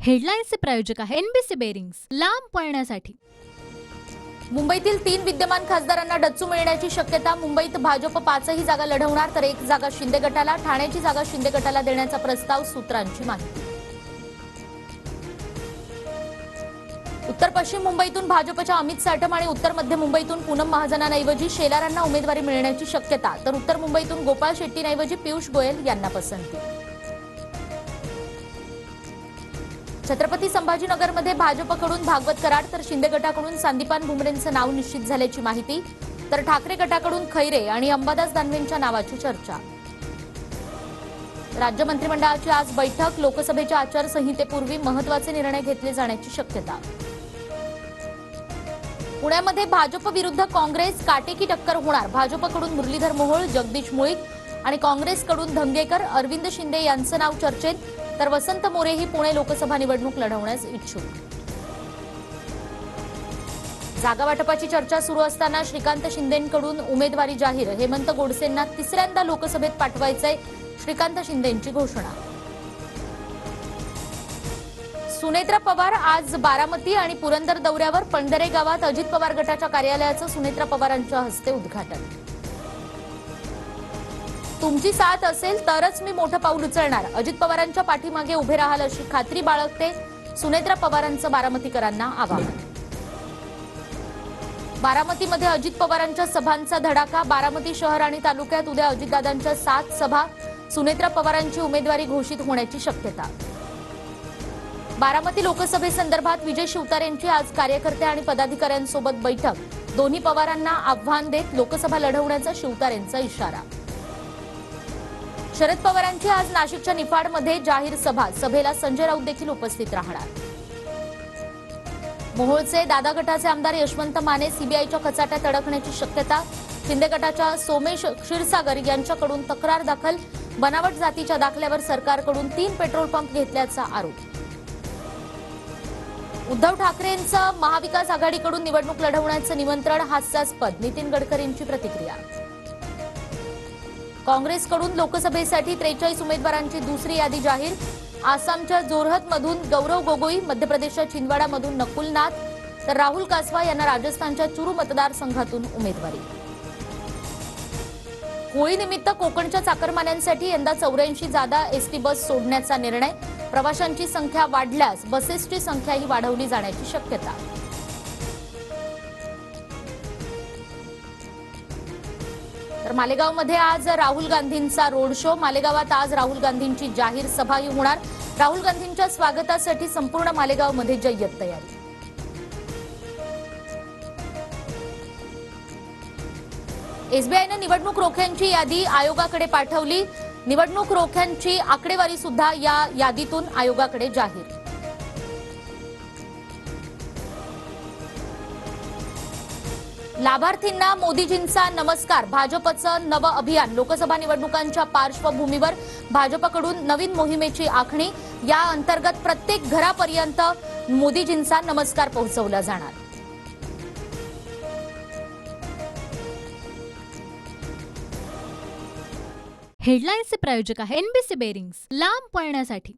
हेडलाईन्सचे प्रायोजक आहे NBC bearings, लांब पळण्यासाठी. मुंबईतील 3 विद्यमान खासदारांना डच्चू मिळण्याची शक्यता. मुंबईत भाजप 5ही जागा लढवणार, तर 1 जागा शिंदे गटाला. ठाण्याची जागा शिंदे गटाला देण्याचा प्रस्ताव, सूत्रांची माहिती. उत्तर पश्चिम मुंबईतून भाजपच्या अमित साटम आणि उत्तर मध्य मुंबईतून पूनम महाजनांऐवजी शेलारांना उमेदवारी मिळण्याची शक्यता, तर उत्तर मुंबईतून गोपाळ शेट्टींऐवजी पियुष गोयल यांना पसंती. छत्रपती संभाजीनगरमध्ये भाजपकडून भागवत कराड, तर शिंदे गटाकडून संदीपान भुमरेंचं नाव निश्चित झाल्याची माहिती, तर ठाकरे गटाकडून खैरे आणि अंबादास दानवेंच्या नावाची चर्चा. राज्य मंत्रिमंडळाची आज बैठक. लोकसभेच्या आचारसंहितेपूर्वी महत्त्वाचे निर्णय घेतले जाण्याची शक्यता. पुण्यामध्ये भाजप विरुद्ध काँग्रेस काटेकी टक्कर होणार. भाजपकडून मुरलीधर मोहोळ, जगदीश मुळीक आणि काँग्रेसकडून धंगेकर, अरविंद शिंदे यांचं नाव चर्चेत, तर वसंत मोरेही पुणे लोकसभा निवडणूक लढवण्यास इच्छुक. जागा वाटपाची चर्चा सुरू असताना श्रीकांत शिंदेंकडून उमेदवारी जाहीर. हेमंत गोडसेंना तिसऱ्यांदा लोकसभेत पाठवायचंय, श्रीकांत शिंदेंची घोषणा. सुनेत्रा पवार आज बारामती आणि पुरंदर दौऱ्यावर. पंढरे गावात अजित पवार गटाच्या कार्यालयाचं सुनेत्रा पवारांच्या हस्ते उद्घाटन. तुमची साथ असेल तरच मी मोठं पाऊल उचलणार. अजित पवारांच्या पाठीमागे उभे राहाल अशी खात्री बाळगते. सुनेत्रा पवारांचं बारामतीकरांना आवाहन. बारामतीमध्ये अजित पवारांच्या सभांचा धडाका. बारामती शहर आणि तालुक्यात उद्या अजितदादांच्या 7 सभा. सुनेत्रा पवारांची उमेदवारी घोषित होण्याची शक्यता. बारामती लोकसभेसंदर्भात विजय शिवतारेंची आज कार्यकर्ते आणि पदाधिकाऱ्यांसोबत बैठक. दोन्ही पवारांना आव्हान देत लोकसभा लढवण्याचा शिवतारेंचा इशारा. शरद पवारांची आज नाशिकच्या निफाडमध्ये जाहीर सभा. सभेला संजय राऊत देखील उपस्थित राहणार. मोहोळचे दादा गटाचे आमदार यशवंत माने सीबीआयच्या कचाट्यात अडकण्याची शक्यता. शिंदे गटाच्या सोमेश क्षीरसागर यांच्याकडून तक्रार दाखल. बनावट जातीच्या दाखल्यावर सरकारकडून 3 पेट्रोल पंप घेतल्याचा आरोप. उद्धव ठाकरेंचं महाविकास आघाडीकडून निवडणूक लढवण्याचं निमंत्रण हास्यास्पद. नितीन गडकरींची प्रतिक्रिया. काँग्रेसकडून लोकसभेसाठी 43 उमेदवारांची दुसरी यादी जाहीर. आसामच्या जोरहतमधून गौरव गोगोई, मध्य प्रदेशच्या छिंदवाडामधून नकुल नाथ, तर राहुल कासवा यांना राजस्थानच्या चुरू मतदारसंघातून उमेदवारी. होळीनिमित्त कोकणच्या चाकरमान्यांसाठी यंदा 84 जादा एसटी बस सोडण्याचा निर्णय. प्रवाशांची संख्या वाढल्यास बसेसची संख्याही वाढवली जाण्याची शक्यता. तर मालेगावमध्ये आज राहुल गांधींचा रोड शो. मालेगावात आज राहुल गांधींची जाहीर सभाही होणार. राहुल गांधींच्या स्वागतासाठी संपूर्ण मालेगावमध्ये जय्यत तयारी. एसबीआयनं निवडणूक रोख्यांची यादी आयोगाकडे पाठवली. निवडणूक रोख्यांची आकडेवारी सुद्धा या यादीतून आयोगाकडे जाहीर. लाभार्थींना मोदीजींचा नमस्कार. भाजपचं नवं अभियान. लोकसभा निवडणुकांच्या पार्श्वभूमीवर भाजपकडून नवीन मोहिमेची आखणी. या अंतर्गत प्रत्येक घरापर्यंत मोदीजींचा नमस्कार पोहोचवला जाणार. हेडलाईन्सचे प्रायोजक आहे एनबीसी बेरिंग्स, लांब पळण्यासाठी.